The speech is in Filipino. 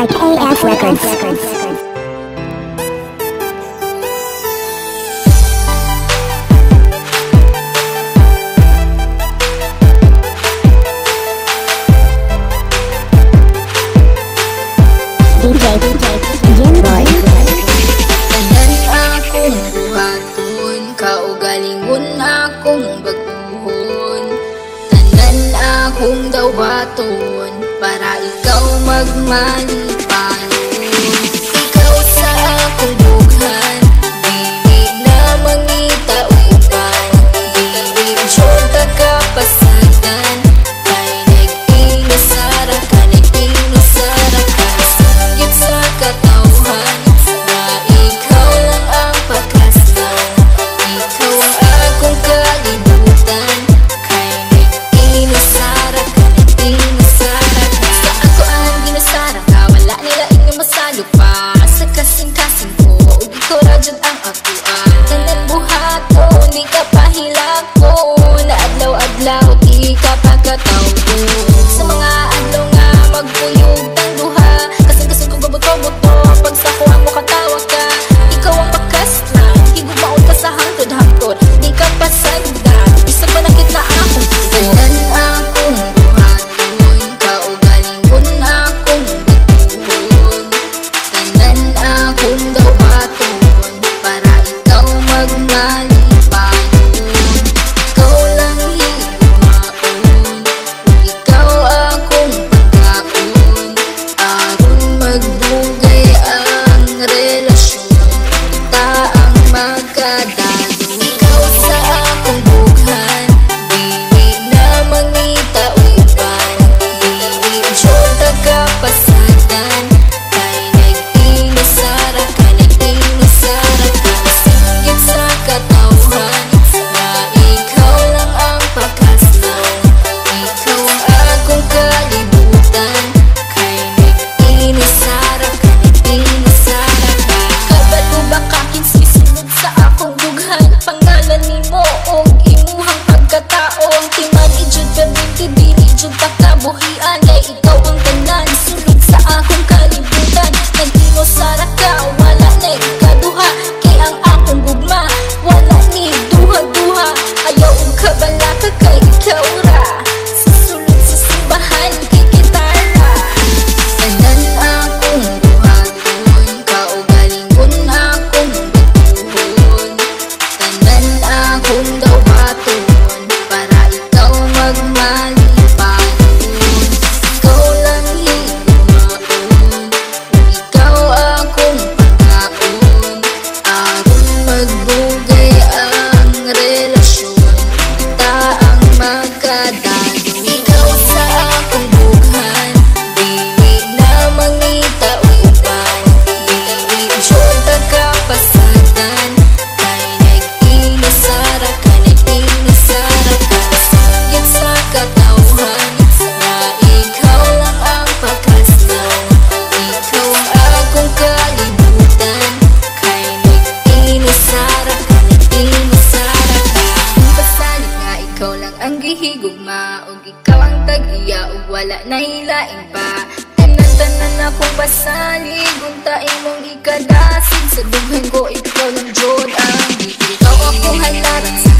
by KF Records. DJ Jimboy. Tanan akong buhaton, kaugalingon akong baguhon. Tanan akong dawaton, para ikaw magmalipanon. Ikaw sa akong bughan, dili na mangita uban. Dili jud kapasagan, kay nag-inusara ka, nag-inusara ka. Sakit sa katawhan, na ikaw lang ang pagkaslan. Ikaw ang akong kalibutan, kay nag-inusara ka, nag-inusara ka. Sa ako ang ginusara ka, wala nila inyong masalo pa. Sa kasing-kasing ko, ug ikaw ra jud ang akuan. Tanan buhaton, di ka pahilakon. Na adlaw-adlaw, di ka pagkatawgon. Sa mga adlaw nga magpuyog tang duha, kasing-kasing kong gabot-gabot pag sa ko ang mukatawa ka. Ikaw ang pakaslan, higugmaon ka sa hangtod-hangtod. Di ka pasagdan, isang manakit na akong tugon. Tanan akong buhaton, kaugalingon akong batuhon. Tanan akong dawaton, para ikaw magmalipanon. Ikaw lang higugmaon, ikaw akong pagkaon. Aron magdugay ang relasyon, kita ang magkadalo. Ikaw sa akong bughan, dili na mangita uban. Dili jud kapasagan, kay nag-inusara ka, nag-inusara ka. Sakit sa katawhan, na ikaw lang ang pagkaslan. Ikaw ang akong kalibutan, kay nag-inusara ka, nag-inusara ka. Kabalo ba ka kinsisunod sa akong bughan? Pangalan nimo og imuhang pagkatao. Ang timan ijud perminti, dili jud pagkabuhian. Kay ikaw ang tanan, sulod sa akong kalibutan. Nag-inusara ka, wala na ikaduha. Kay ang akong gugma, wala ni duha-duha. Ayaw og kabala ka, kay ikaw ra. Susulod sa simbahan, kay kitara. Tanan akong buhaton, kaugalingon akong batuhon. Tanan akong dawaton, para ikaw magmalipanon. Ikaw lang higugmaon, ikaw akong pagkaon. Aron magdugay ang relasyon, kita ang magkadalo. Ikaw sa akong bughan, dili na mangita uban. Dili jud kapasagan, kay nag-inusara ka, nag-inusara ka. Sakit sa katawhan, na ikaw lang ang pagkaslan. Ikaw ang akong kalibutan, kay nag-inusara ka, nag-inusara ka. Ang pasalig nga ikaw lang ang gihigugma, ug ikaw ang tag-iya, ug wala na hilain pa. Tanan akong basalig, unta imong ikadasig. Sa dughan ko ikaw lang jud ang gihig. Ikaw akong halaran sa